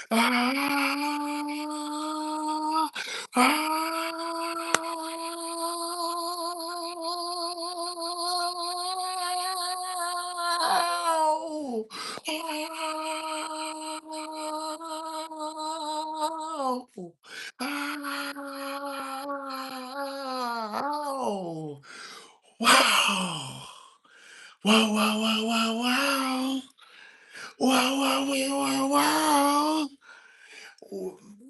Ah, ow, ow, ow. Wow. Wow, wow, wow, wow, wow. Wow, wow, wow, wow, wow.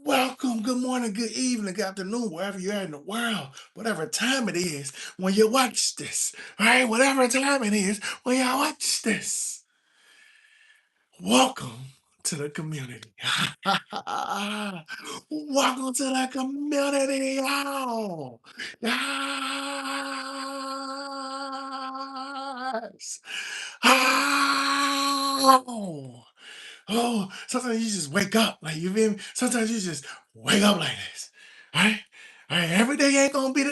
Welcome, good morning, good evening, good afternoon, wherever you're at in the world, whatever time it is when you watch this, right? Whatever time it is when you watch this. Welcome to the community. Welcome to the community, y'all. Yes. Oh. Oh, sometimes you just wake up, like you feel me? Sometimes you just wake up like this, right? Right, every day ain't gonna be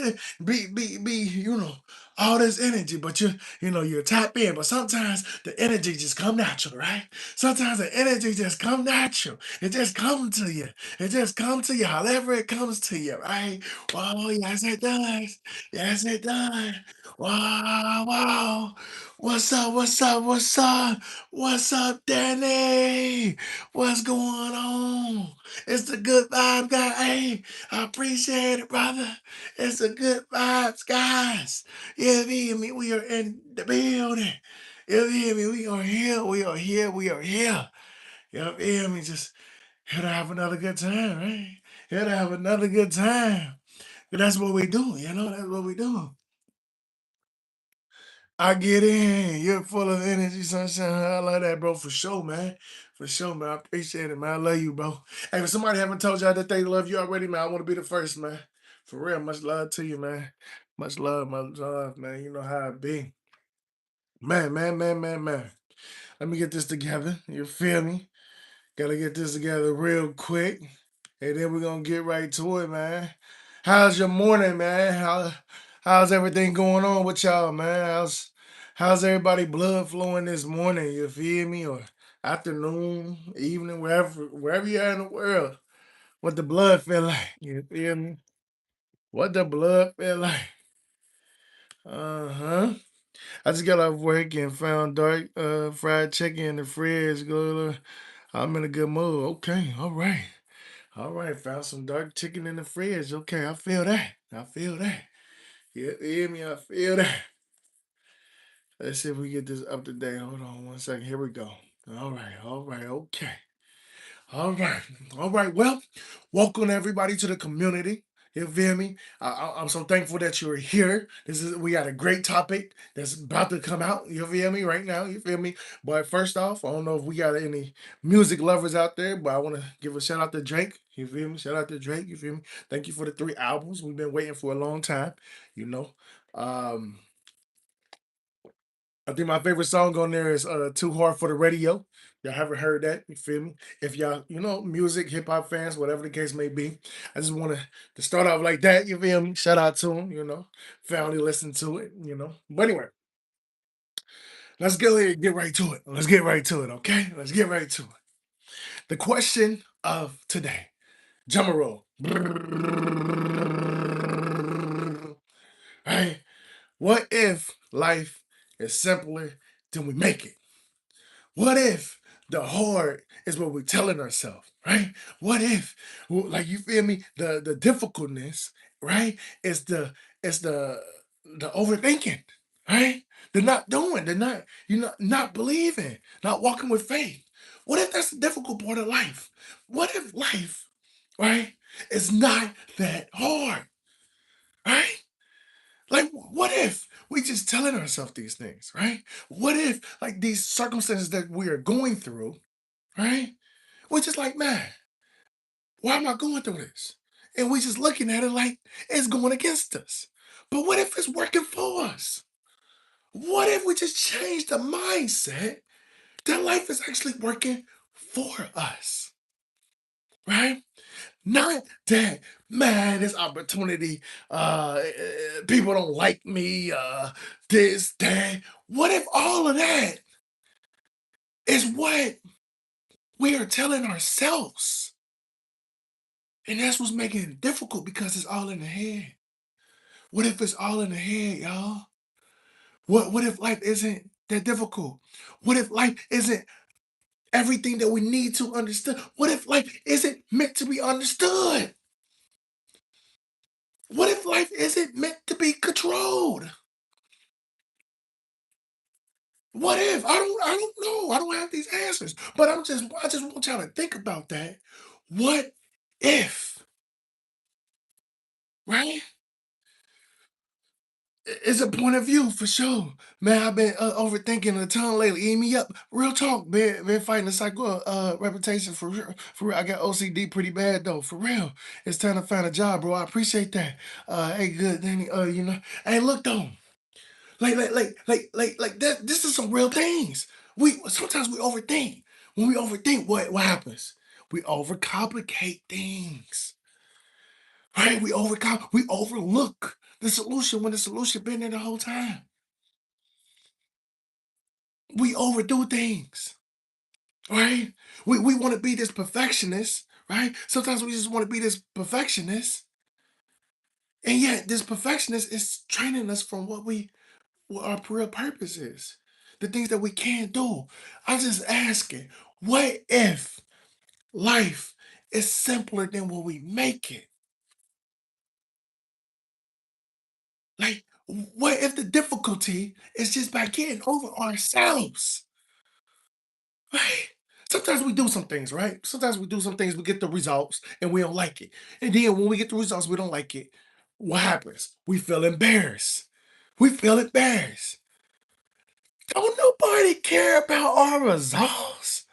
all this energy, but you tap in. But sometimes the energy just come natural, right? Sometimes the energy just come natural. It just come to you. It just come to you, however it comes to you, right? Oh, yes it does. Yes it does. Wow, wow. What's up? What's up? What's up? What's up, Danny? What's going on? It's the good vibe guy. Hey, I appreciate it, brother. It's the good vibes, guys. You feel me? We are in the building. You feel me? We are here. We are here. We are here. You feel me? Just here to have another good time, right? Here to have another good time. That's what we do. That's what we do. I get in. You're full of energy, sunshine. I love that, bro. For sure, man. For sure, man. I appreciate it, man. I love you, bro. Hey, if somebody haven't told y'all that they love you already, man, I want to be the first, man. For real, much love to you, man. Much love, man. You know how it be. Man, man, man, man, man. Let me get this together. You feel me? Gotta get this together real quick. And then we're gonna get right to it, man. How's your morning, man? How's everything going on with y'all, man? How's everybody blood flowing this morning? You feel me? Or afternoon, evening, wherever you are in the world. What the blood feel like? You feel me? What the blood feel like? Uh-huh. I just got off work and found dark fried chicken in the fridge. I'm in a good mood. Okay, all right. All right, found some dark chicken in the fridge. Okay, I feel that. I feel that. You hear me? I feel that. Let's see if we get this up to date. Hold on one second. Here we go. All right, okay. All right, all right. Well, welcome everybody to the community. You feel me? I'm so thankful that you're here. We got a great topic that's about to come out. You feel me right now? You feel me? But first off, I don't know if we got any music lovers out there, but I want to give a shout out to Drake. You feel me? Shout out to Drake. You feel me? Thank you for the 3 albums. We've been waiting for a long time. You know. Um, I think my favorite song on there is Too Hard for the Radio. Y'all haven't heard that, you feel me? If y'all, music, hip hop fans, whatever the case may be, I just wanted to start off like that, you feel me? Shout out to them. Family listen to it. But anyway, let's go ahead and get right to it. Let's get right to it, okay? Let's get right to it. The question of today, drummer roll. Right? What if life is simpler than we make it? What if the hard is what we're telling ourselves, right? What if, like you feel me, the difficultness, right? Is the overthinking, right? The not doing, the not not believing, not walking with faith. What if that's the difficult part of life? What if life, right, is not that hard, right? Like, what if we just telling ourselves these things, right? What if like these circumstances that we are going through, right? We're just like, man, why am I going through this? And we just looking at it like it's going against us. But what if it's working for us? What if we just change the mindset that life is actually working for us, right? Not that, man, this opportunity, people don't like me, this, that. What if all of that is what We are telling ourselves. And that's what's making it difficult because it's all in the head. What if it's all in the head, y'all? What if life isn't that difficult? What if life isn't everything that we need to understand? What if life isn't meant to be understood? What if life isn't meant to be controlled? What if? I don't know. I don't have these answers. But I just want y'all to think about that. What if, right? It's a point of view for sure. Man, I've been overthinking a ton lately. Eat me up. Real talk, been fighting the psycho reputation for real. For real. I got OCD pretty bad though. For real. It's time to find a job, bro. I appreciate that. Hey, good, Danny. Hey, look though. Like that. This is some real things. We sometimes we overthink. When we overthink, what happens? We overcomplicate things. Right? We overlook the solution when the solution been there the whole time. We overdo things, right? We want to be this perfectionist, right? Sometimes we just want to be this perfectionist, and yet this perfectionist is training us from what our real purpose is, the things that we can't do. I'm just asking, what if life is simpler than what we make it? Like, what if the difficulty is just by getting over ourselves? Right? Sometimes we do some things, right? Sometimes we do some things, we get the results and we don't like it. And then when we get the results, we don't like it. What happens? We feel embarrassed. We feel embarrassed. Don't nobody care about our results.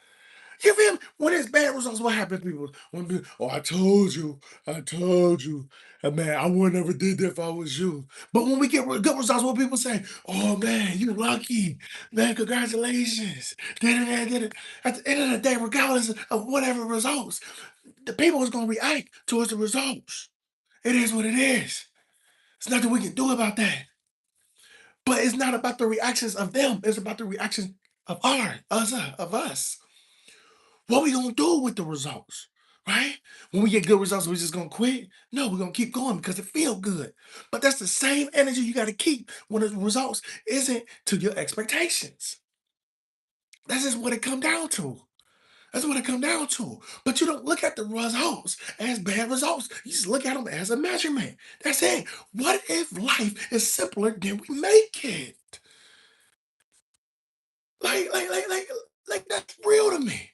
You feel me? When it's bad results, what happens, people? When people, oh, I told you. And man, I would never did that if I was you. But when we get good results, what people say, oh man, you lucky. Man, congratulations. Da-da-da-da-da. At the end of the day, regardless of whatever results, the people is gonna react towards the results. It is what it is. There's nothing we can do about that. But it's not about the reactions of them, it's about the reactions of us. What we gonna do with the results, right? When we get good results, we just gonna quit? No, we're gonna keep going because it feel good. But that's the same energy you got to keep when the results isn't to your expectations. That's just what it come down to. That's what it come down to. But you don't look at the results as bad results. You just look at them as a measurement. That's it. What if life is simpler than we make it? Like, like, like, like, like that's real to me.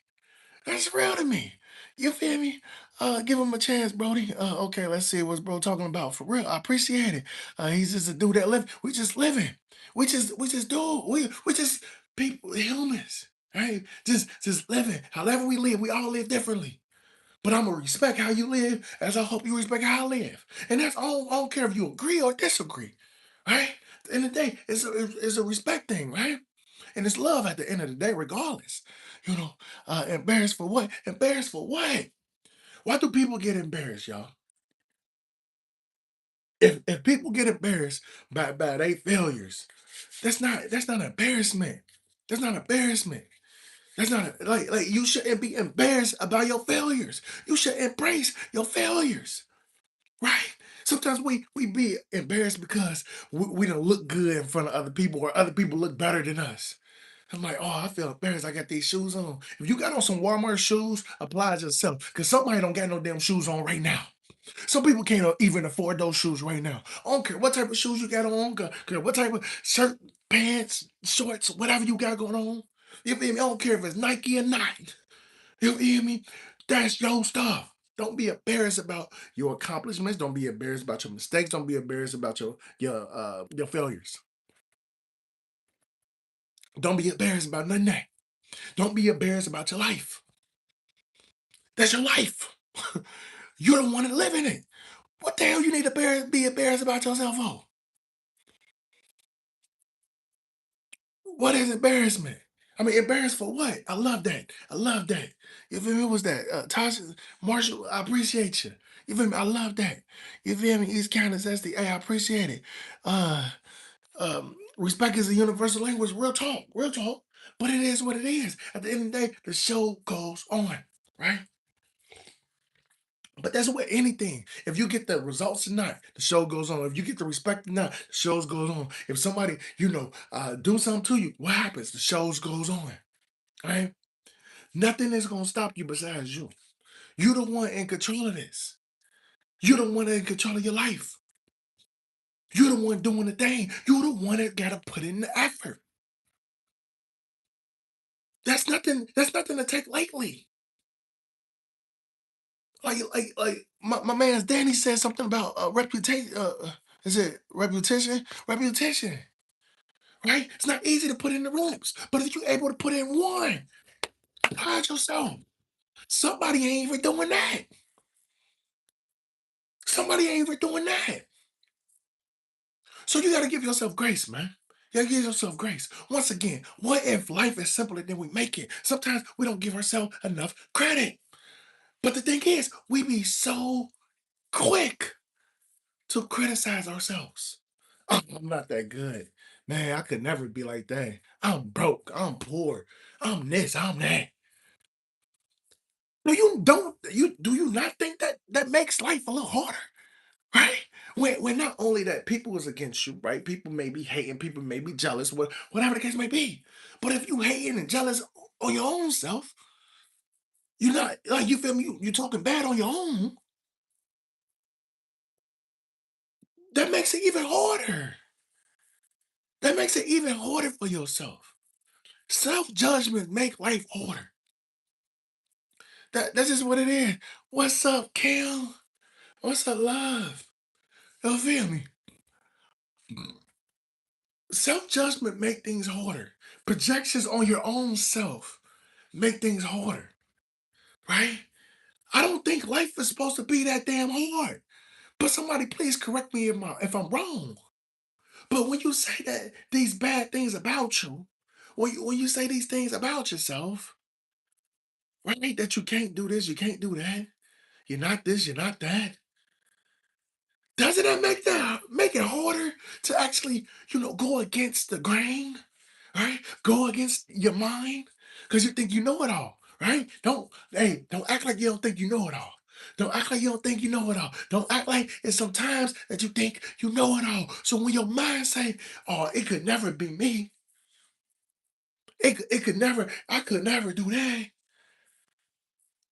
That's real to me. You feel me? Give him a chance, Brody. Okay, let's see what's bro talking about. For real, I appreciate it. He's just a dude that live. We just living. We just do. We just people humans, right? Just living. However we live, we all live differently. But I'm gonna respect how you live, as I hope you respect how I live. And that's all. I don't care if you agree or disagree, right? At the end of the day, it's a respect thing, right? And it's love at the end of the day, regardless. You know, embarrassed for what? Embarrassed for what? Why do people get embarrassed, y'all? If people get embarrassed by their failures, that's not embarrassment. That's not embarrassment. That's not like you shouldn't be embarrassed about your failures. You should embrace your failures, right? Sometimes we be embarrassed because we don't look good in front of other people or other people look better than us. I'm like, oh, I feel embarrassed. I got these shoes on. If you got on some Walmart shoes, apply it yourself. Because somebody don't got no damn shoes on right now. Some people can't even afford those shoes right now. I don't care what type of shoes you got on, care what type of shirt, pants, shorts, whatever you got going on. You feel me? I don't care if it's Nike or not. You feel me? That's your stuff. Don't be embarrassed about your accomplishments. Don't be embarrassed about your mistakes. Don't be embarrassed about your failures. Don't be embarrassed about none of that. Don't be embarrassed about your life. That's your life. You don't want to live in it. What the hell you need to be embarrassed about yourself for? What is embarrassment? I mean, embarrassed for what? I love that. I love that. You feel me? What was that? Tasha, Marshall, I appreciate you. You feel me? I love that. You feel me? East County says the, hey, I appreciate it. Respect is a universal language. Real talk. Real talk. But it is what it is. At the end of the day, the show goes on, right? But that's with anything. If you get the results or not, the show goes on. If you get the respect or not, the shows goes on. If somebody, do something to you, what happens? The shows goes on, right? Nothing is gonna stop you besides you. You the one in control of this. You the one in control of your life. You the one doing the thing. You the one that gotta put in the effort. That's nothing. That's nothing to take lightly. Like my man's Danny said something about reputation. Is it reputation? Reputation, right? It's not easy to put in the reps, but if you're able to put in one, pride yourself. Somebody ain't even doing that. Somebody ain't even doing that. So you got to give yourself grace, man. You got to give yourself grace. Once again, what if life is simpler than we make it? Sometimes we don't give ourselves enough credit. But the thing is, we be so quick to criticize ourselves. "Oh, I'm not that good. Man, I could never be like that. I'm broke. I'm poor. I'm this. I'm that." No, you don't. You do you not think that that makes life a little harder, right? When not only that people is against you, right? People may be hating, people may be jealous, whatever the case may be. But if you hating and jealous on your own self, you're not like you feel me. You talking bad on your own. That makes it even harder. That makes it even harder for yourself. Self judgment make life harder. That's just what it is. What's up, Cam? What's up, love? You feel me? Self judgment make things harder. Projections on your own self make things harder, right? I don't think life is supposed to be that damn hard. But somebody please correct me if I'm wrong. But when you say that these bad things about you, when you say these things about yourself, right? That you can't do this, you can't do that, you're not this, you're not that. Doesn't that make it harder to actually, go against the grain, right? Go against your mind because you think you know it all, right? Don't act like you don't think you know it all. Don't act like you don't think you know it all. Don't act like it's sometimes that you think you know it all. So when your mind say, "Oh, it could never be me. It could never. I could never do that."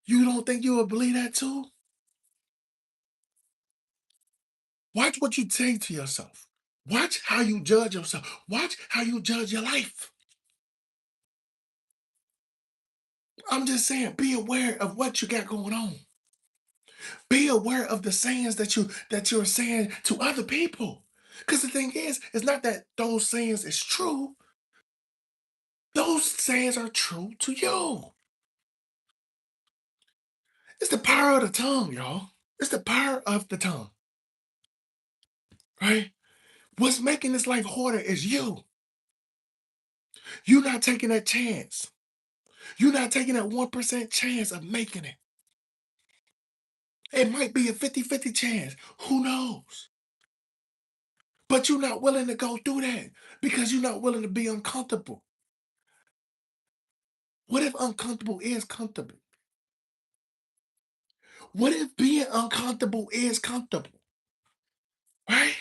You don't think you would believe that too? Watch what you say to yourself. Watch how you judge yourself. Watch how you judge your life. I'm just saying, be aware of what you got going on. Be aware of the sayings that you're saying to other people. Because the thing is, it's not that those sayings is true. Those sayings are true to you. It's the power of the tongue, y'all. It's the power of the tongue, right? What's making this life harder is you. You're not taking that chance. You're not taking that 1% chance of making it. It might be a 50-50 chance. Who knows? But you're not willing to go through that because you're not willing to be uncomfortable. What if uncomfortable is comfortable? What if being uncomfortable is comfortable? Right?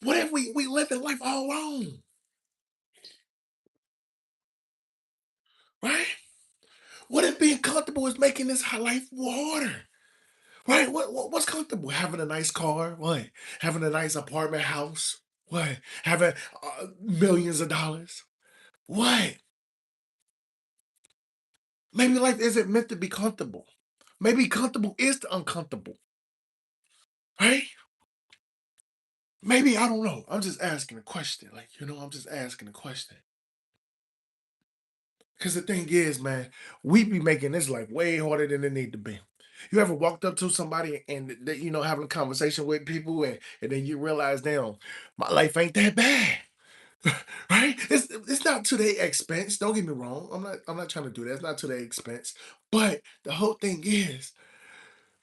What if we living life all wrong? Right? What if being comfortable is making this life harder? Right? What's comfortable? Having a nice car? What? Having a nice apartment house? What? Having millions of dollars? What? Maybe life isn't meant to be comfortable. Maybe comfortable is the uncomfortable. Right? Maybe I don't know. I'm just asking a question. I'm just asking a question. Because the thing is, man, we be making this life way harder than it need to be. You ever walked up to somebody and having a conversation with people and then you realize, damn, my life ain't that bad. Right? It's not to their expense. Don't get me wrong. I'm not trying to do that. It's not to their expense. But the whole thing is,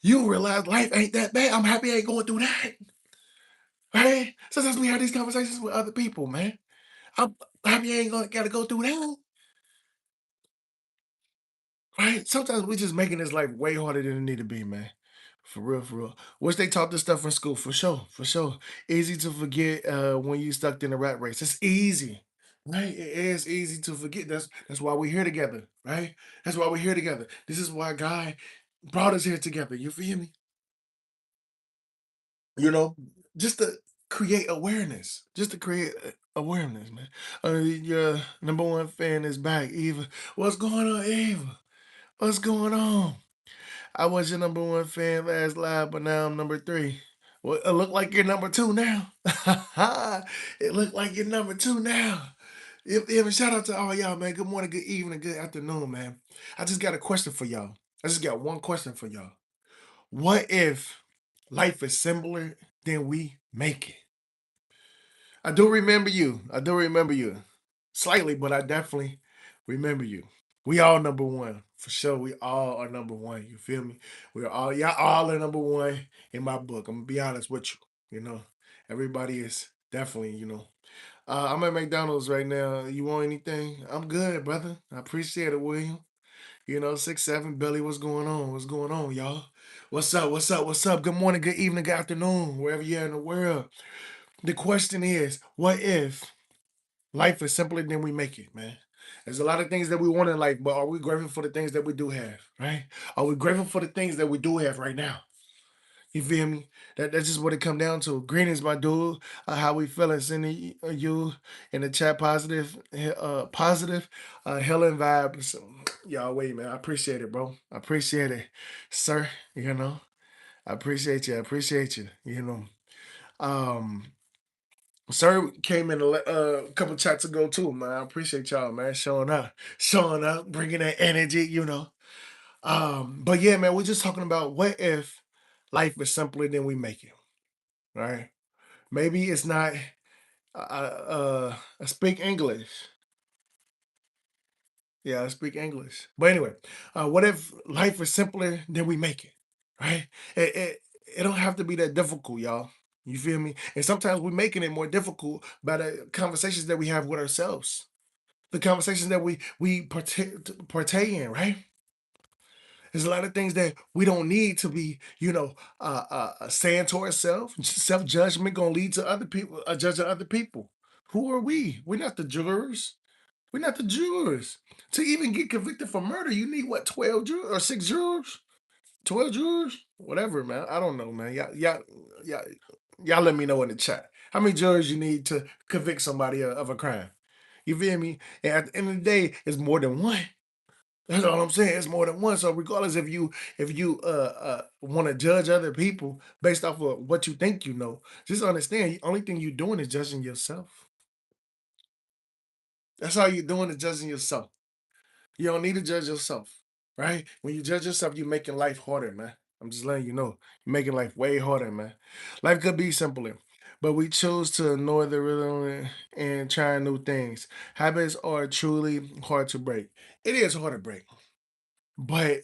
you realize life ain't that bad. I'm happy I ain't going through that. Right? Sometimes we have these conversations with other people, man. I'm happy I ain't gonna gotta go through that. Right? Sometimes we just making this life way harder than it need to be, man. For real, for real. Wish they taught this stuff in school, for sure, for sure. Easy to forget when you stuck in a rat race. It's easy, right? It is easy to forget. That's why we're here together, right? That's why we're here together. This is why God brought us here together. You feel me? You know, just to create awareness, just to create awareness, man. Your number one fan is back, Eva. What's going on, Eva? What's going on? I was your number one fan last live, but now I'm number three. Well, it look like you're number two now. It look like you're number two now. Shout out to all y'all, man. Good morning, good evening, good afternoon, man. I just got a question for y'all. I just got one question for y'all. What if life is simpler than we make it? I do remember you. I do remember you. Slightly, but I definitely remember you. We all number one. For sure. We all are number one. You feel me? We're all y'all all are number one in my book. I'm gonna be honest with you. You know, everybody is definitely, I'm at McDonald's right now. You want anything? I'm good, brother. I appreciate it, William. 6'7" Billy. What's going on? What's going on, y'all? What's up? What's up? What's up? Good morning, good evening, good afternoon, wherever you're in the world. The question is, what if life is simpler than we make it, man? There's a lot of things that we want in life, but are we grateful for the things that we do have, right? Are we grateful for the things that we do have right now? You feel me? That's just what it come down to. Greetings, my dude. How we feeling? Sending you in the chat positive, healing vibes. Y'all wait, man. I appreciate it, bro. I appreciate it, sir. I appreciate you. I appreciate you. Um, Sir came in a couple chats ago too, man. I appreciate y'all, man, showing up, bringing that energy. But yeah, man, we're just talking about what if life is simpler than we make it, right? Maybe it's not. I speak English. Yeah, I speak English. But anyway, what if life is simpler than we make it, right? It don't have to be that difficult, y'all. You feel me? And sometimes we're making it more difficult by the conversations that we have with ourselves, the conversations that we partay in, right? There's a lot of things that we don't need to be, saying to ourselves. Self judgment gonna lead to other people, judging other people. Who are we? We're not the jurors. We're not the jurors. To even get convicted for murder, you need what, 12 jurors or 6 jurors? 12 jurors? Whatever, man. I don't know, man. Y'all, y'all let me know in the chat. How many jurors you need to convict somebody of a crime? You feel me? And at the end of the day, it's more than one. That's all I'm saying. It's more than one. So regardless if you want to judge other people based off of what you think you know, just understand the only thing you're doing is judging yourself. That's all you're doing is judging yourself. You don't need to judge yourself, right? When you judge yourself, you're making life harder, man. I'm just letting you know. You're making life way harder, man. Life could be simpler, but we choose to ignore the rhythm and try new things. Habits are truly hard to break. It is hard to break, but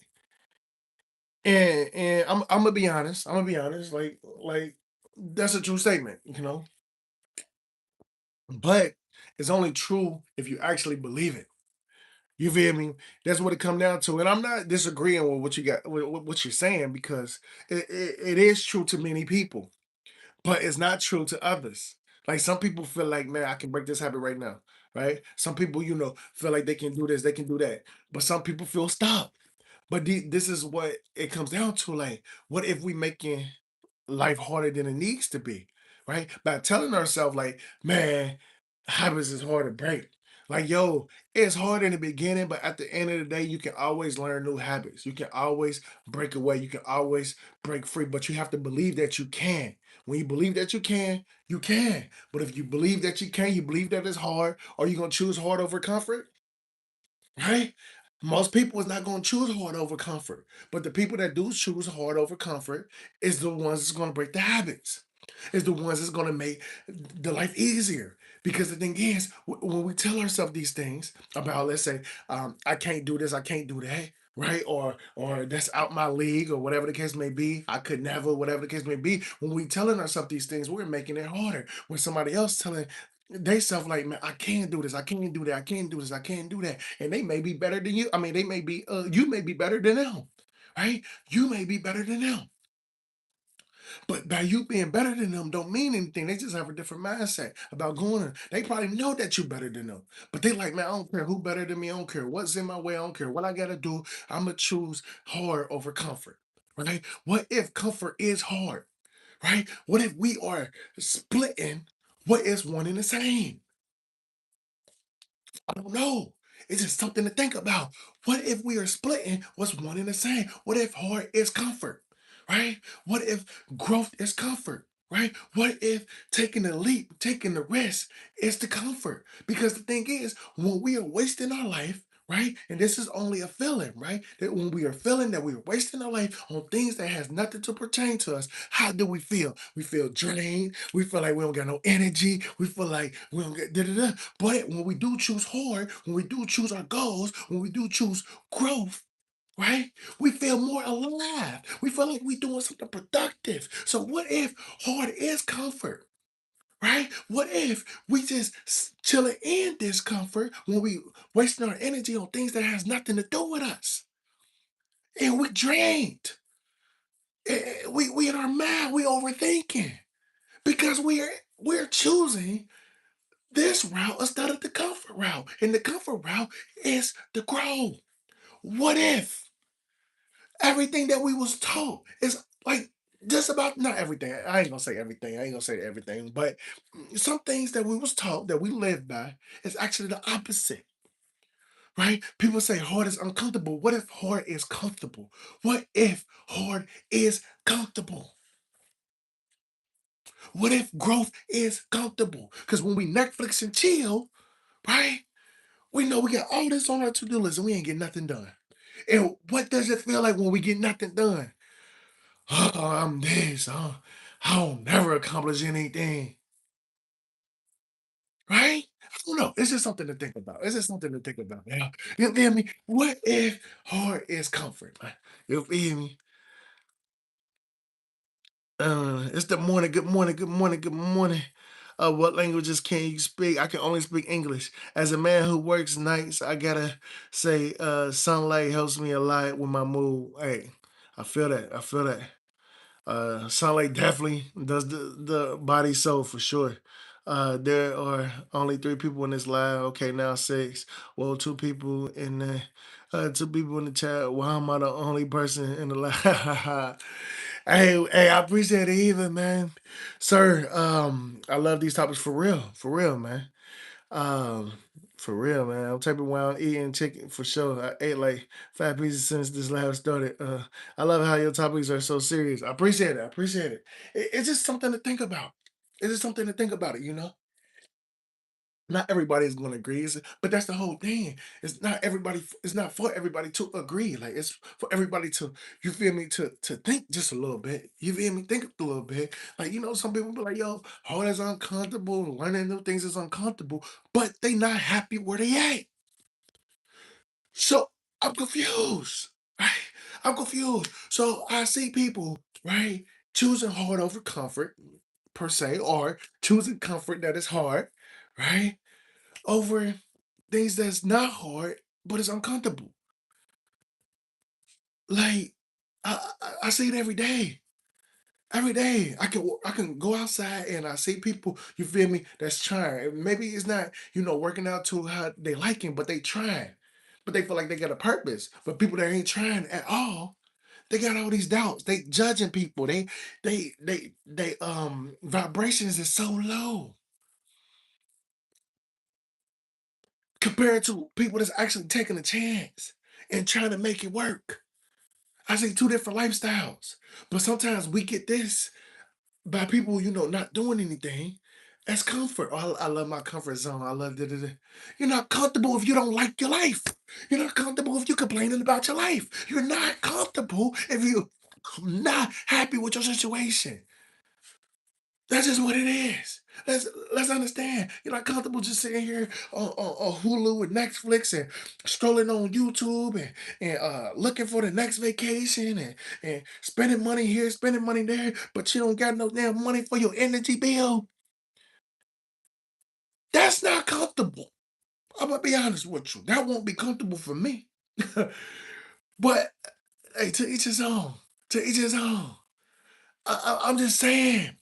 and I'm gonna be honest. I'm gonna be honest. Like that's a true statement, but it's only true if you actually believe it. You feel me? That's what it come down to. And I'm not disagreeing with what you got, with what you're saying, because it is true to many people, but it's not true to others. Like some people feel like, man, I can break this habit right now, right? Some people, feel like they can do this, they can do that, but some people feel stuck. But this is what it comes down to. Like, what if we making life harder than it needs to be, right? By telling ourselves, like, man, habits is hard to break. Like, yo, it's hard in the beginning, but at the end of the day, you can always learn new habits. You can always break away. You can always break free, but you have to believe that you can. When you believe that you can, you can. But if you believe that you can, you believe that it's hard, are you going to choose hard over comfort? Right? Most people is not going to choose hard over comfort, but the people that do choose hard over comfort is the ones that's going to break the habits. Is the ones that's going to make the life easier. Because the thing is, when we tell ourselves these things about, let's say, I can't do this, I can't do that, right? Or that's out my league, or whatever the case may be. I could never, whatever the case may be. When we telling ourselves these things, we're making it harder. When somebody else telling they self like, man, I can't do this, I can't do that, I can't do this, I can't do that. And they may be better than you. I mean, they may be you may be better than them, right? You may be better than them. But by you being better than them don't mean anything. They just have a different mindset about going. They probably know that you're better than them. But they like, man, I don't care who better than me. I don't care what's in my way. I don't care what I gotta do. I'm gonna choose hard over comfort. Right? What if comfort is hard? Right? What if we are splitting what is one and the same? I don't know. It's just something to think about. What if we are splitting what's one and the same? What if hard is comfort? Right? What if growth is comfort? Right? What if taking the leap, taking the risk is the comfort? Because the thing is, when we are wasting our life, right? And this is only a feeling, right? That when we are feeling that we are wasting our life on things that has nothing to pertain to us, how do we feel? We feel drained. We feel like we don't got no energy. We feel like we don't get da da da. But when we do choose hard, when we do choose our goals, when we do choose growth, right? We feel more alive. We feel like we're doing something productive. So what if hard is comfort? Right? What if we just chilling in discomfort when we wasting our energy on things that has nothing to do with us? And we drained. We in our mind, we overthinking because we're choosing this route instead of the comfort route. And the comfort route is the growth. What if everything that we was taught is like just about not everything. I ain't gonna say everything. I ain't gonna say everything, but some things that we was taught that we live by is actually the opposite. Right? People say hard is uncomfortable. What if hard is comfortable? What if hard is comfortable? What if growth is comfortable? Because when we Netflix and chill, right? We know we got all this on our to-do list and we ain't get nothing done. And what does it feel like when we get nothing done? Oh, I'm this. Oh, I'll never accomplish anything. Right? I don't know. It's just something to think about. It's just something to think about. Yeah. You feel me? What if hard is comfort, man? You feel me? It's the morning. Good morning. Good morning. Good morning. What languages can you speak? I can only speak English. As a man who works nights, I gotta say, sunlight helps me a lot with my mood. Hey, I feel that. I feel that. Sunlight definitely does the body so for sure. There are only three people in this live. Okay, now six. Well, two people in the chat. Why am I the only person in the live? Hey, I appreciate it even, man. Sir, I love these topics for real, man. Um, for real, man. I'm typing while I'm eating chicken for sure. I ate like 5 pieces since this live started. I love how your topics are so serious. I appreciate it. I appreciate it. It's just something to think about. It's just something to think about it, you know? Not everybody's going to agree, but that's the whole thing. It's not everybody. It's not for everybody to agree. Like it's for everybody to, you feel me, to think just a little bit. You feel me, think a little bit. Like some people be like, "Yo, hard is uncomfortable. Learning new things is uncomfortable," but they not happy where they at. So I'm confused. Right? I'm confused. So I see people right choosing hard over comfort per se, or choosing comfort that is hard, right? Over things that's not hard, but it's uncomfortable. Like I see it every day. Every day I can go outside and I see people, you feel me, that's trying. Maybe it's not, working out to how they liking, but they trying. But they feel like they got a purpose. But people that ain't trying at all, they got all these doubts. They judging people. They vibrations is so low compared to people that's actually taking a chance and trying to make it work. I see two different lifestyles. But sometimes we get this by people, not doing anything as comfort. Oh, I love my comfort zone. I love da. You're not comfortable if you don't like your life. You're not comfortable if you're complaining about your life. You're not comfortable if you're not happy with your situation. That's just what it is. Let's understand. You're not comfortable just sitting here on Hulu with Netflix and scrolling on YouTube and looking for the next vacation and spending money here, spending money there, but you don't got no damn money for your energy bill. That's not comfortable. I'm gonna be honest with you. That won't be comfortable for me. But hey, to each his own. To each his own. I'm just saying.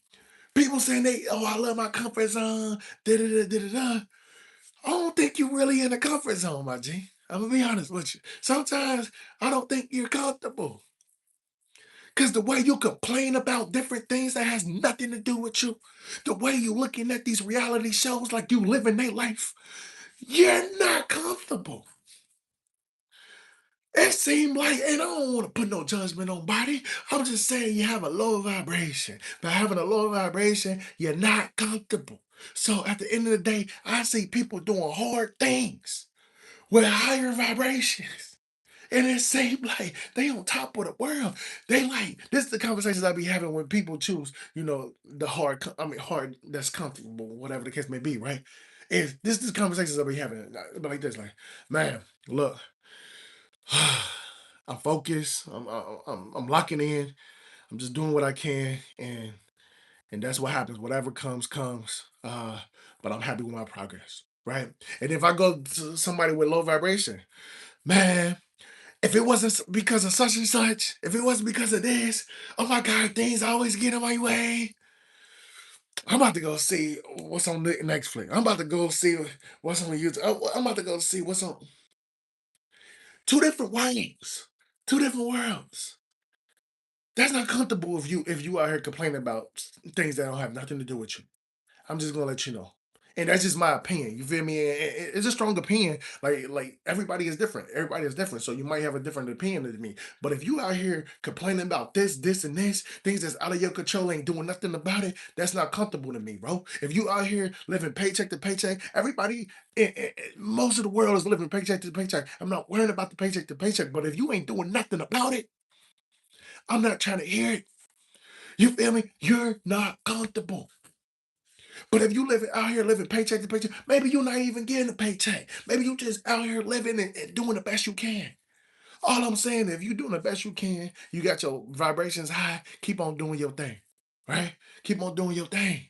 People saying I love my comfort zone. Da da da da da. Da. I don't think you really in the comfort zone, my G. I'm gonna be honest with you. Sometimes I don't think you're comfortable. Cause the way you complain about different things that has nothing to do with you, the way you looking at these reality shows like you living their life, you're not comfortable. It seemed like, and I don't want to put no judgment on body. I'm just saying you have a low vibration. By having a low vibration, you're not comfortable. So at the end of the day, I see people doing hard things with higher vibrations. And it seems like they on top of the world. They like this is the conversations I be having when people choose, the hard. Hard that's comfortable, whatever the case may be, right? Is this is conversations I be having like this, like, man, look, I'm focused. I'm locking in. I'm just doing what I can, and that's what happens. Whatever comes, comes. But I'm happy with my progress, right? And if I go to somebody with low vibration, man, if it wasn't because of such and such, if it wasn't because of this, oh my God, things always get in my way. I'm about to go see what's on the Netflix. I'm about to go see what's on YouTube. I'm about to go see what's on two different ways, two different worlds. That's not comfortable if you out here complaining about things that don't have nothing to do with you. I'm just gonna let you know. And that's just my opinion. You feel me? It's a strong opinion. Like everybody is different. Everybody is different. So you might have a different opinion than me. But if you out here complaining about this, and this, things that's out of your control, ain't doing nothing about it, that's not comfortable to me, bro. If you out here living paycheck to paycheck, everybody, most of the world is living paycheck to paycheck. I'm not worrying about the paycheck to paycheck. But if you ain't doing nothing about it, I'm not trying to hear it. You feel me? You're not comfortable. But if you live out here living paycheck to paycheck, maybe you're not even getting a paycheck. Maybe you just out here living and doing the best you can. All I'm saying, if you're doing the best you can, you got your vibrations high, keep on doing your thing. Right? Keep on doing your thing.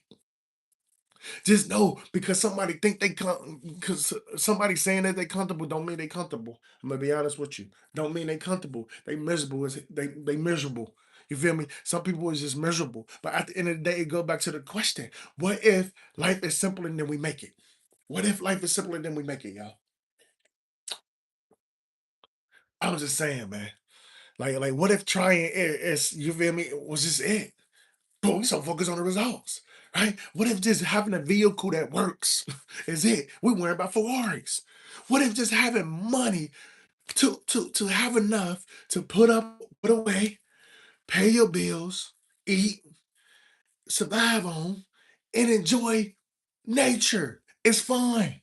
Just know because somebody think they come because somebody saying that they comfortable don't mean they comfortable. I'm gonna be honest with you. Don't mean they comfortable. They miserable. They miserable. You feel me? Some people is just miserable. But at the end of the day, it go back to the question: what if life is simpler than we make it? What if life is simpler than we make it, y'all? I was just saying, man. Like, what if trying is you feel me? Was just it? But we so focused on the results, right? What if just having a vehicle that works is it? We worry about Ferraris. What if just having money to have enough to put away, pay your bills, eat, survive on, and enjoy nature? It's fine.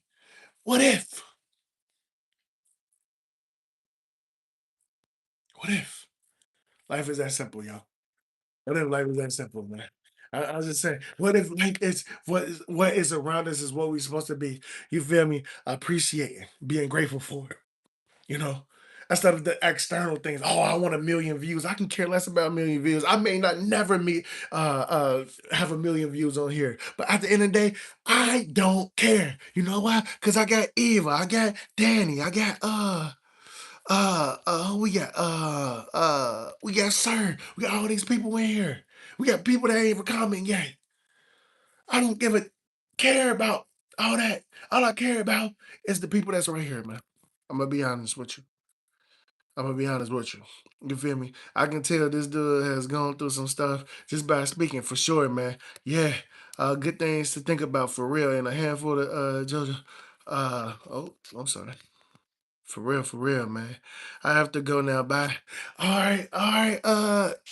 What if? What if? Life is that simple, y'all. What if life is that simple, man? I was just saying, what if life is what is around us is what we're supposed to be? You feel me? Appreciating, being grateful for it, you know? Instead of the external things. Oh, I want a million views. I can care less about a million views. I may not never meet have a million views on here. But at the end of the day, I don't care. You know why? Because I got Eva, I got Danny, I got who we got Sir. We got all these people in here. We got people that ain't even comment yet. I don't give a care about all that. All I care about is the people that's right here, man. I'm gonna be honest with you. I'm gonna be honest with you. You feel me? I can tell this dude has gone through some stuff just by speaking for sure, man. Yeah. Good things to think about for real. And a handful of Jojo. I'm sorry. For real, man. I have to go now. Bye. All right.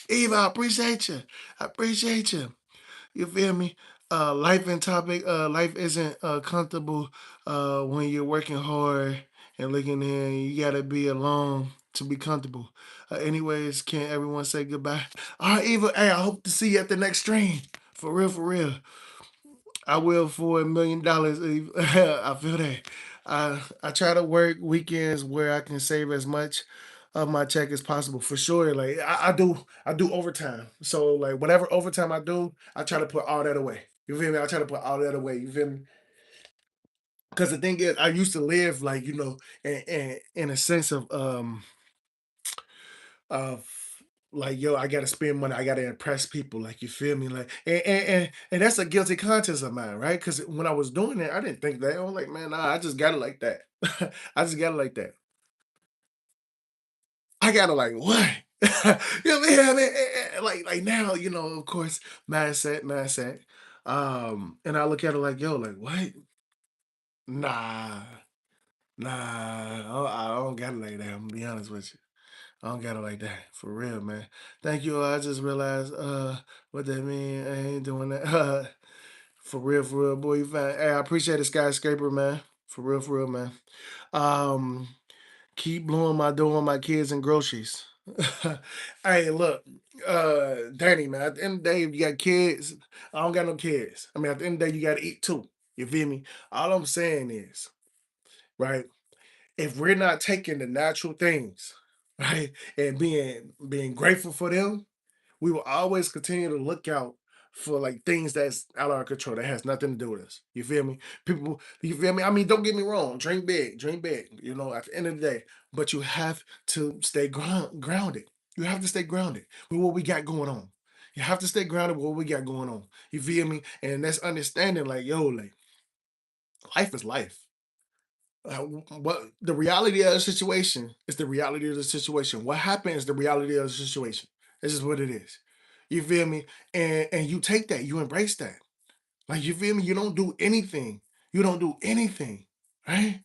Eva, I appreciate you. I appreciate you. You feel me? Life and topic. Life isn't comfortable when you're working hard and looking in. You gotta be alone to be comfortable. Anyways, can everyone say goodbye? All right, Eva. Hey, I hope to see you at the next stream. For real, for real. I will for $1 million. I feel that. I try to work weekends where I can save as much of my check as possible. For sure. Like I do overtime. So like whatever overtime I do, I try to put all that away. You feel me? I try to put all that away. You feel me? Because the thing is, I used to live like, in a sense of like, yo, I gotta spend money, I gotta impress people, like, you feel me? Like, and that's a guilty conscience of mine, right? Because when I was doing it, I didn't think that. I was like, man, nah, I just got it like that. I just got it like that. I gotta like what? You know what I mean? Like now, of course, mindset. And I look at it like, yo, like what? Nah, nah, I don't got it like that. I'm gonna be honest with you. I don't got it like that. For real, man. Thank you. I just realized what that mean. I ain't doing that. For real, boy. You found hey, I appreciate the skyscraper, man. For real, man. Um, keep blowing my door on my kids and groceries. Hey, look, Danny, man. At the end of the day, if you got kids, I don't got no kids. I mean, at the end of the day, you gotta eat too. You feel me? All I'm saying is, right? If we're not taking the natural things, right, and being grateful for them, we will always continue to look out for like things that's out of our control that has nothing to do with us. You feel me? People, you feel me? I mean, don't get me wrong. Dream big. At the end of the day, but you have to stay grounded. You have to stay grounded with what we got going on. You have to stay grounded with what we got going on. You feel me? And that's understanding, like, yo, like life is life. What the reality of the situation is the reality of the situation. What happened is the reality of the situation. This is what it is. You feel me? And you take that, you embrace that. Like you feel me? You don't do anything. You don't do anything, right?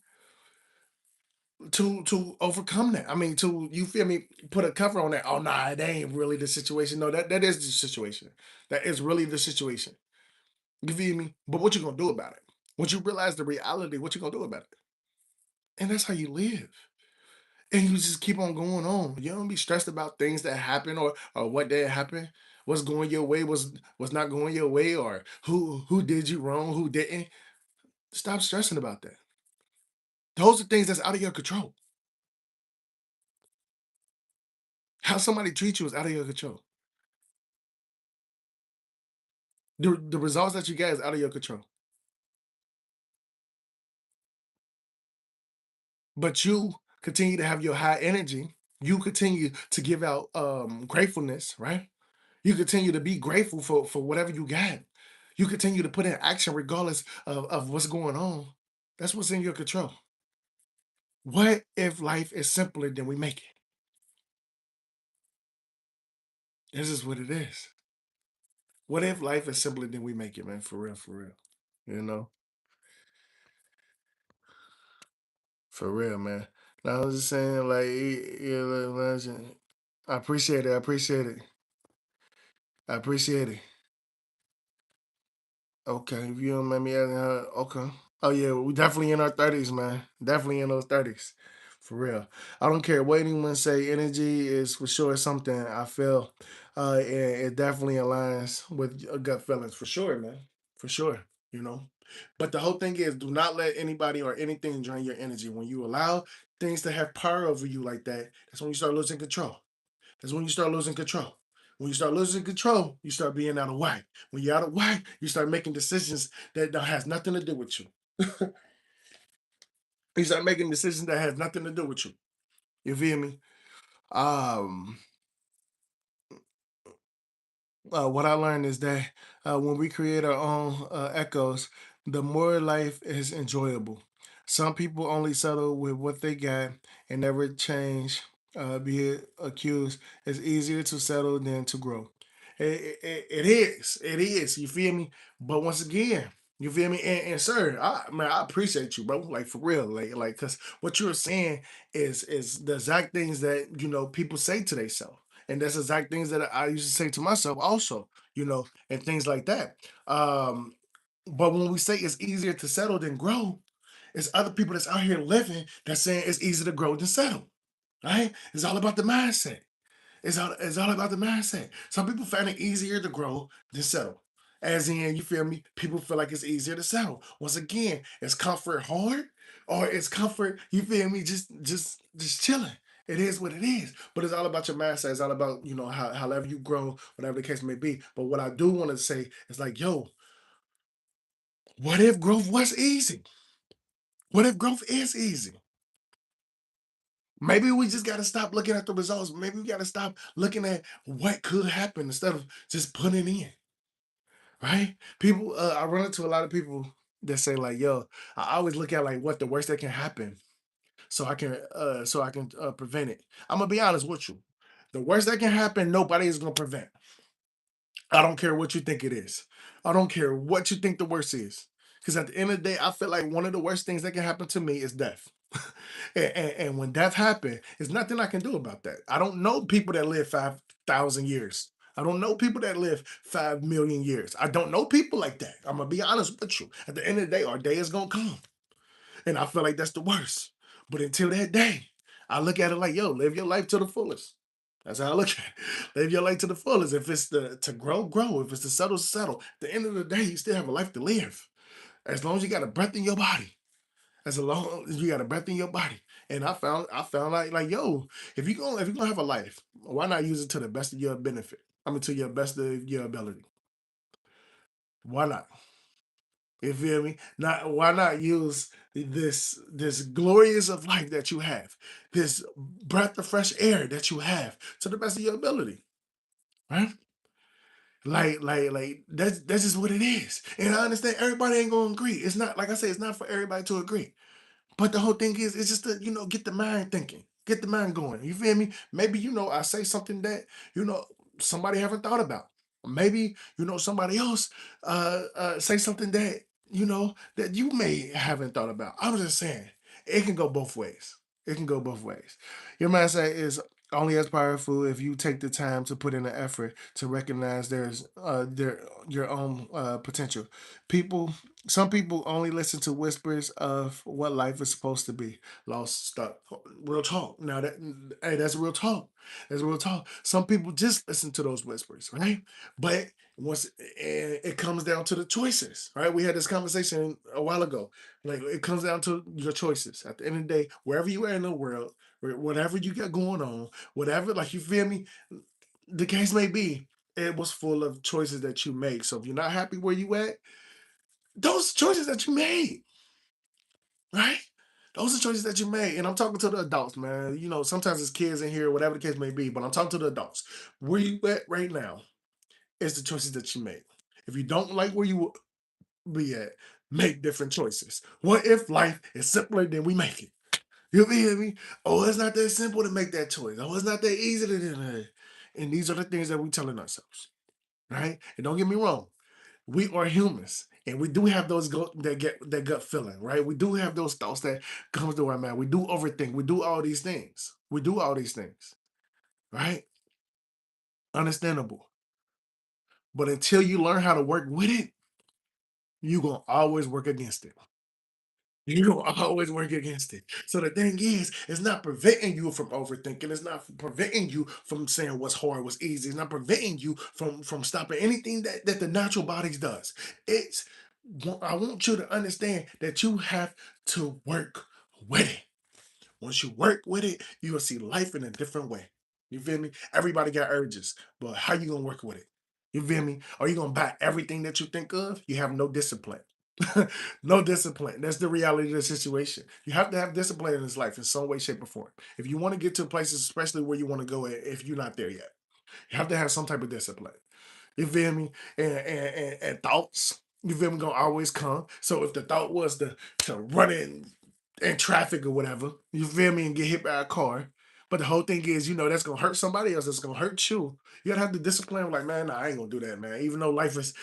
To overcome that. I mean, to you feel me? Put a cover on that. Oh nah, that ain't really the situation. No, that is the situation. That is really the situation. You feel me? But what you gonna do about it? Once you realize the reality, what you gonna do about it? And that's how you live. And you just keep on going on. You don't be stressed about things that happen or what did happen, what's going your way, was not going your way, or who did you wrong, who didn't. Stop stressing about that. Those are things that's out of your control. How somebody treats you is out of your control. The results that you get is out of your control. But you continue to have your high energy. You continue to give out gratefulness, right? You continue to be grateful for whatever you got. You continue to put in action regardless of what's going on. That's what's in your control. What if life is simpler than we make it? This is what it is. What if life is simpler than we make it, man? For real, for real. You know, for real, man. Now I was just saying, like, imagine. I appreciate it. I appreciate it. I appreciate it. Okay, if you don't mind me asking her, okay. Oh yeah, we definitely in our 30s, man. Definitely in those 30s. For real. I don't care what anyone say, energy is for sure something I feel. And it definitely aligns with your gut feelings for sure, man. For sure. You know. But the whole thing is do not let anybody or anything drain your energy. When you allow things to have power over you like that, that's when you start losing control. That's when you start losing control. When you start losing control, you start being out of whack. When you're out of whack, you start making decisions that has nothing to do with you. You start making decisions that has nothing to do with you. You feel me? Um, what I learned is that when we create our own echoes, the more life is enjoyable. Some people only settle with what they got and never change, be it accused. It's easier to settle than to grow. It is. It is. You feel me? But once again, you feel me? And sir, I appreciate you, bro. Like for real. Like, cause what you're saying is the exact things that people say to themselves. And that's exact things that I used to say to myself also, and things like that. But when we say it's easier to settle than grow, it's other people that's out here living that's saying it's easier to grow than settle. Right? It's all about the mindset. It's all about the mindset. Some people find it easier to grow than settle. As in, you feel me? People feel like it's easier to settle. Once again, is comfort hard or is comfort, you feel me, just chilling. It is what it is. But it's all about your mindset. It's all about, however you grow, whatever the case may be. But what I do want to say is like, yo, what if growth was easy? What if growth is easy? Maybe we just got to stop looking at the results. Maybe we got to stop looking at what could happen instead of just putting in, right? People, I run into a lot of people that say like, "Yo, I always look at like what the worst that can happen, so I can prevent it." I'm gonna be honest with you. The worst that can happen, nobody is gonna prevent. I don't care what you think it is. I don't care what you think the worst is. Because at the end of the day, I feel like one of the worst things that can happen to me is death. And when death happens, there's nothing I can do about that. I don't know people that live 5,000 years. I don't know people that live 5 million years. I don't know people like that. I'm going to be honest with you. At the end of the day, our day is going to come. And I feel like that's the worst. But until that day, I look at it like, yo, live your life to the fullest. That's how I look at it. Live your life to the fullest. If it's to grow, grow. If it's to settle, settle. At the end of the day, you still have a life to live. As long as you got a breath in your body. As long as you got a breath in your body. And I found like yo, if you're gonna have a life, why not use it to the best of your benefit? I mean to your best of your ability. Why not? You feel me? Not why not use this glorious of life that you have, this breath of fresh air that you have to the best of your ability, right? Like that's just what it is. And I understand everybody ain't gonna agree. It's not like I say, it's not for everybody to agree. But the whole thing is, it's just to, get the mind thinking, get the mind going. You feel me? Maybe, I say something that, you know, somebody haven't thought about. Maybe, somebody else say something that, that you may haven't thought about. I'm just saying, it can go both ways. It can go both ways. Your mindset is only as powerful if you take the time to put in the effort to recognize your own potential. People some people only listen to whispers of what life is supposed to be. Lost, stuck. Real talk. Now hey, that's real talk. That's real talk. Some people just listen to those whispers, right? But once it comes down to the choices, right? We had this conversation a while ago. Like it comes down to your choices. At the end of the day, wherever you are in the world, whatever you got going on, whatever, like you feel me, the case may be, it was full of choices that you make. So if you're not happy where you at, those choices that you made, right? Those are choices that you made. And I'm talking to the adults, man. Sometimes it's kids in here, whatever the case may be, but I'm talking to the adults. Where you at right now is the choices that you make. If you don't like where you be at, make different choices. What if life is simpler than we make it? You feel me? Oh, it's not that simple to make that choice. Oh, it's not that easy to do that. And these are the things that we're telling ourselves, right? And don't get me wrong, we are humans, and we do have those that get that gut feeling, right? We do have those thoughts that comes to our mind. We do overthink. We do all these things. We do all these things, right? Understandable. But until you learn how to work with it, you're gonna always work against it. You're gonna always work against it. So the thing is, it's not preventing you from overthinking. It's not preventing you from saying what's hard, what's easy. It's not preventing you from stopping anything that the natural bodies does. It's I want you to understand that you have to work with it. Once you work with it, you will see life in a different way. You feel me? Everybody got urges, but how you gonna work with it? You feel me? Are you gonna buy everything that you think of? You have no discipline. No discipline. That's the reality of the situation. You have to have discipline in this life in some way, shape, or form. If you want to get to places, especially where you want to go, if you're not there yet, you have to have some type of discipline. You feel me? And thoughts, you feel me, gonna always come. So if the thought was to run in traffic or whatever, you feel me, and get hit by a car. But the whole thing is, that's gonna hurt somebody else, that's gonna hurt you. You gotta have the discipline, like, man, nah, I ain't gonna do that, man. Even though life is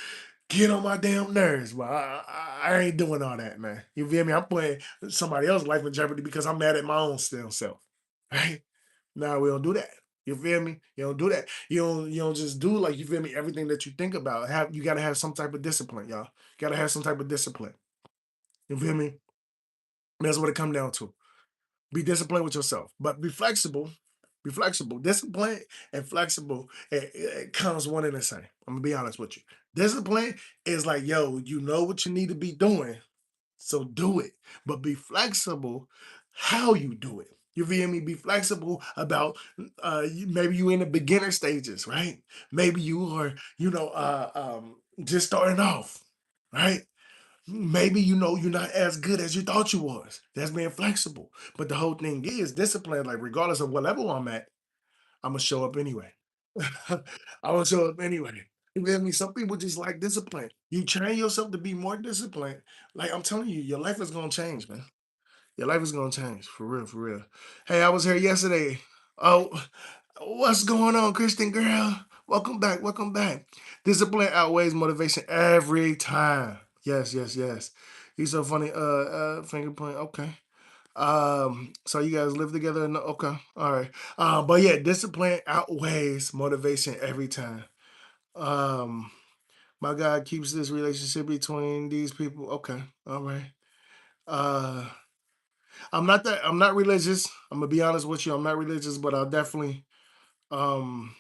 get on my damn nerves, but I ain't doing all that, man. You feel me? I'm putting somebody else's life in jeopardy because I'm mad at my own still self. Right? No, we don't do that. You feel me? You don't do that. You don't just do like you feel me, everything that you think about. You gotta have some type of discipline, y'all. You gotta have some type of discipline. You feel me? That's what it come down to. Be disciplined with yourself, but be flexible. Be flexible. Discipline and flexible, it comes one and the same. I'm gonna be honest with you. Discipline is like, yo, you know what you need to be doing, so do it. But be flexible how you do it. You feel me? Be flexible about maybe you in the beginner stages, right? Maybe you are, just starting off, right? Maybe you know you're not as good as you thought you was. That's being flexible. But the whole thing is discipline, like regardless of what level I'm at, I'm gonna show up anyway. I'm gonna show up anyway. You feel me? Some people just like discipline. You train yourself to be more disciplined. Like I'm telling you, your life is gonna change, man. Your life is gonna change for real, for real. Hey, I was here yesterday. Oh, what's going on, Christian girl? Welcome back, welcome back. Discipline outweighs motivation every time. Yes, yes, yes. He's so funny. Fingerprint. Okay. So you guys live together? No, okay, all right. But yeah, discipline outweighs motivation every time. Um, my God keeps this relationship between these people. Okay, all right. Uh, I'm not religious. I'm gonna be honest with you. I'm not religious, but I'll definitely um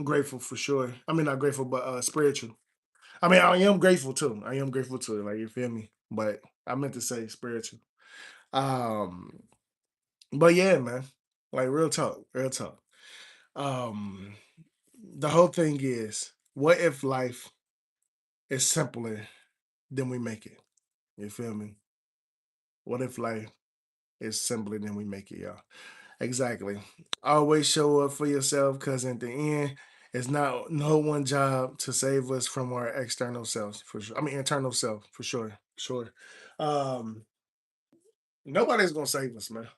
grateful for sure. I mean not grateful, but spiritual. I mean I am grateful too. I am grateful too. Like you feel me? But I meant to say spiritual. Um but yeah, man. Like real talk, real talk. Um the whole thing is what if life is simpler than we make it? You feel me? What if life is simpler than we make it, y'all? Exactly. Always show up for yourself because at the end, it's not no one job to save us from our external selves for sure. I mean internal self for sure. Sure. Um, nobody's gonna save us, man.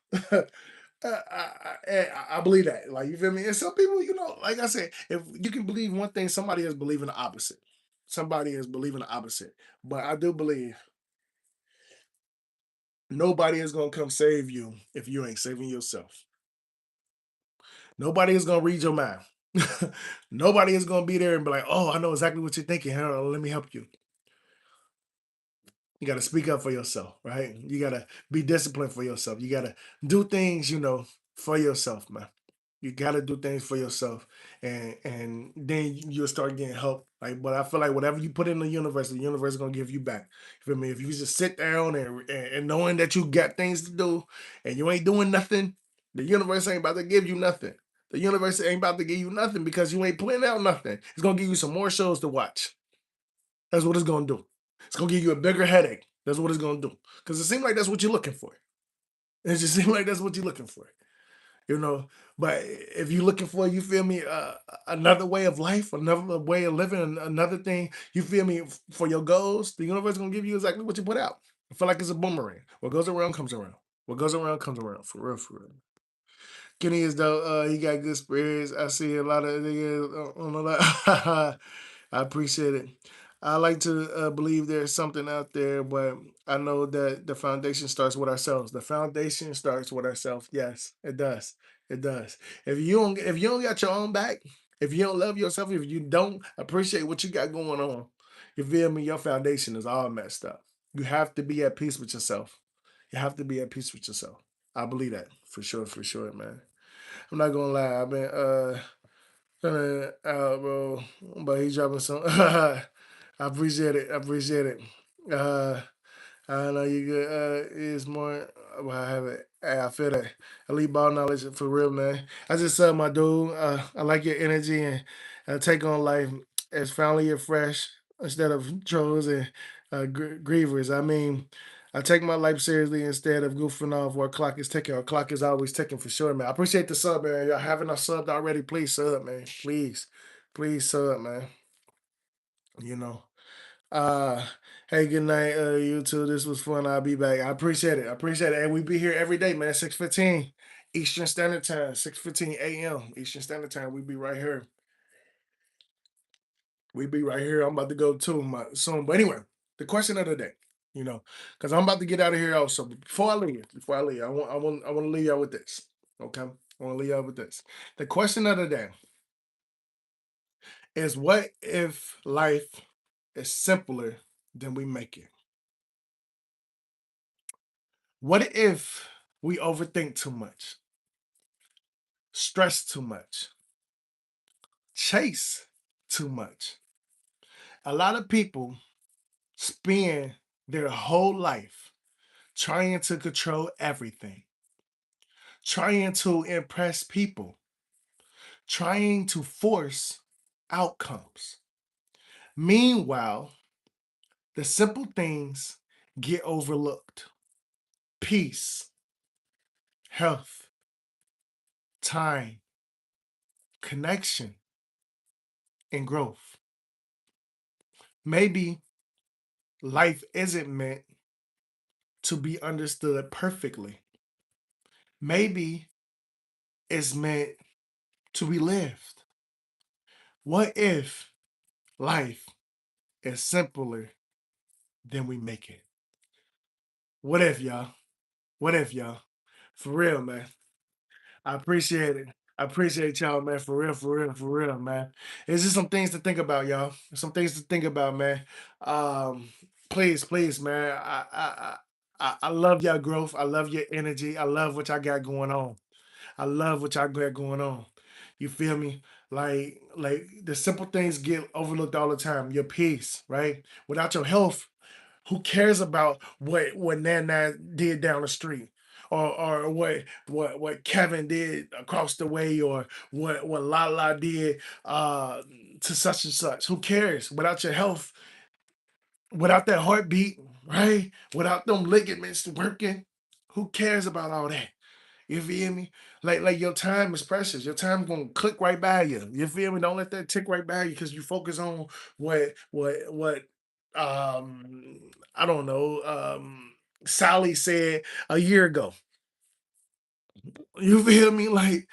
I believe that. Like you feel me? And some people, you know, like I said, if you can believe one thing, somebody is believing the opposite. Somebody is believing the opposite. But I do believe nobody is gonna come save you if you ain't saving yourself. Nobody is gonna read your mind. Nobody is gonna be there and be like, "Oh, I know exactly what you're thinking. Hold on, let me help you." You got to speak up for yourself, right? You got to be disciplined for yourself. You got to do things, you know, for yourself, man. You got to do things for yourself, and then you'll start getting help. Like, but I feel like whatever you put in the universe is gonna give you back. You feel me? If you just sit down and knowing that you got things to do and you ain't doing nothing, the universe ain't about to give you nothing. The universe ain't about to give you nothing because you ain't putting out nothing. It's gonna give you some more shows to watch. That's what it's gonna do. It's gonna give you a bigger headache. That's what it's gonna do. Because it seems like that's what you're looking for. It just seems like that's what you're looking for. You know, but if you're looking for, you feel me, another way of life, another way of living, another thing, you feel me, for your goals, the universe is gonna give you exactly what you put out. I feel like it's a boomerang. What goes around comes around. What goes around comes around. For real, for real. Kenny is though, he got good spirits. I see a lot of niggas on a lot. I appreciate it. I like to believe there's something out there, but I know that the foundation starts with ourselves. The foundation starts with ourselves. Yes, it does. It does. If you don't got your own back, if you don't love yourself, if you don't appreciate what you got going on, you feel me? Your foundation is all messed up. You have to be at peace with yourself. You have to be at peace with yourself. I believe that for sure, man. I'm not gonna lie. I've been trying to out, bro, but he's dropping some. I appreciate it. I appreciate it. Uh, I know you good. Is more. Well, I have it. Hey, I feel that. Elite ball knowledge for real, man. I just said, my dude. I like your energy and take on life as family and fresh instead of trolls and grievers. I mean, I take my life seriously instead of goofing off what clock is ticking. Our clock is always ticking for sure, man. I appreciate the sub, man. Y'all haven't a subbed already? Please sub, man. Please, please sub, man. You know. Uh, hey, good night, you two. This was fun. I'll be back. I appreciate it. I appreciate it. And we be here every day, man. 6:15 Eastern Standard Time. 6:15 a.m. Eastern Standard Time. We be right here. We be right here. I'm about to go to my soon. But anyway, the question of the day, you know, because I'm about to get out of here also. But before I leave, I want to leave y'all with this. Okay. I want to leave y'all with this. The question of the day is what if life is simpler than we make it? What if we overthink too much, stress too much, chase too much? A lot of people spend their whole life trying to control everything, trying to impress people, trying to force outcomes. Meanwhile, the simple things get overlooked: peace, health, time, connection, and growth. Maybe life isn't meant to be understood perfectly. Maybe it's meant to be lived. What if life is simpler than we make it? What if, y'all? What if, y'all? For real, man. I appreciate it. I appreciate y'all, man. For real, for real, for real, man. It's just some things to think about, y'all. Some things to think about, man. Um, please, please, man. I love y'all growth. I love your energy. I love what y'all got going on. I love what y'all got going on. You feel me? Like the simple things get overlooked all the time. Your peace, right? Without your health, who cares about what Nana did down the street? Or what Kevin did across the way, or what Lala did to such and such. Who cares? Without your health, without that heartbeat, right? Without them ligaments working, who cares about all that? You feel me? Like your time is precious. Your time gonna click right by you. You feel me? Don't let that tick right by you because you focus on what um I don't know Sally said a year ago. You feel me? Like,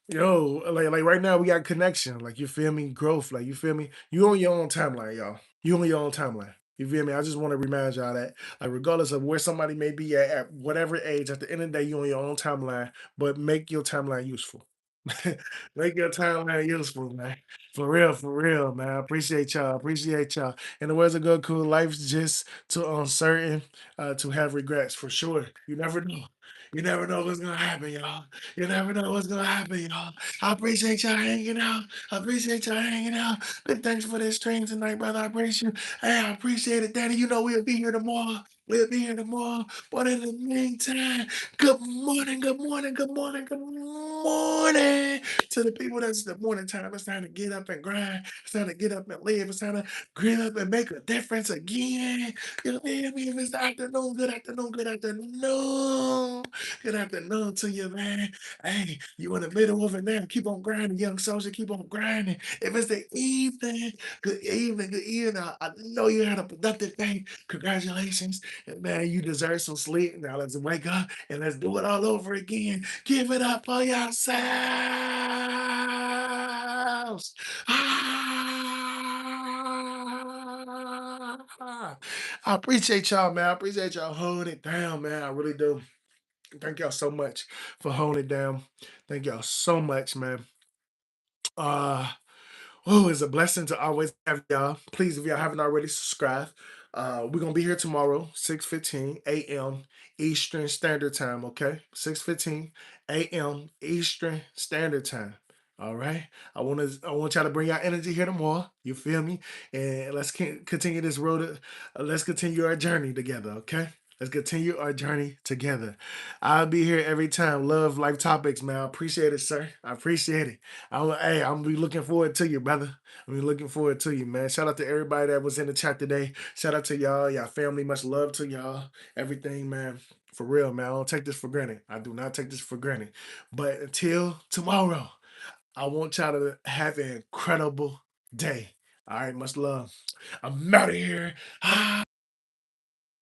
yo, like right now we got connection. Like, you feel me? Growth. Like, you feel me? You on your own timeline, y'all. You on your own timeline. You feel me? I just want to remind y'all that, like, regardless of where somebody may be at whatever age, at the end of the day, you on your own timeline, but make your timeline useful. Make your timeline useful, man. For real, man. I appreciate y'all. Appreciate y'all. In the words of Good Cool, life's just too uncertain to have regrets, for sure. You never know. You never know what's gonna happen, y'all. You never know what's gonna happen, y'all. I appreciate y'all hanging out. I appreciate y'all hanging out. Big thanks for this stream tonight, brother. I appreciate you. Hey, I appreciate it, Daddy. You know we'll be here tomorrow. We'll be here tomorrow. But in the meantime, good morning, good morning, good morning, good morning to the people that's the morning time. It's time to get up and grind. It's time to get up and live. It's time to get up and make a difference again. You know what I mean? If it's the afternoon, good afternoon, good afternoon. Good afternoon to you, man. Hey, you in the middle of it now. Keep on grinding, young soldier. Keep on grinding. If it's the evening, good evening, good evening. I know you had a productive day. Congratulations. And man, you deserve some sleep. Now let's wake up and let's do it all over again. Give it up for yourselves. Ah! I appreciate y'all, man. I appreciate y'all holding it down, man. I really do. Thank y'all so much for holding it down. Thank y'all so much, man. Uh Oh, it's a blessing to always have y'all. Please, if y'all haven't already subscribed, we're gonna be here tomorrow, 6:15 a.m. Eastern Standard Time. Okay, 6:15 a.m. Eastern Standard Time. All right. I want y'all to bring your energy here tomorrow. You feel me? And let's continue this road. Let's continue our journey together. Okay. Let's continue our journey together. I'll be here every time. Love life topics, man. I appreciate it, sir. I appreciate it. I'm be looking forward to you, brother. I'm be looking forward to you, man. Shout out to everybody that was in the chat today. Shout out to y'all family. Much love to y'all. Everything, man. For real, man. I don't take this for granted. I do not take this for granted. But until tomorrow, I want y'all to have an incredible day. All right, much love. I'm out of here.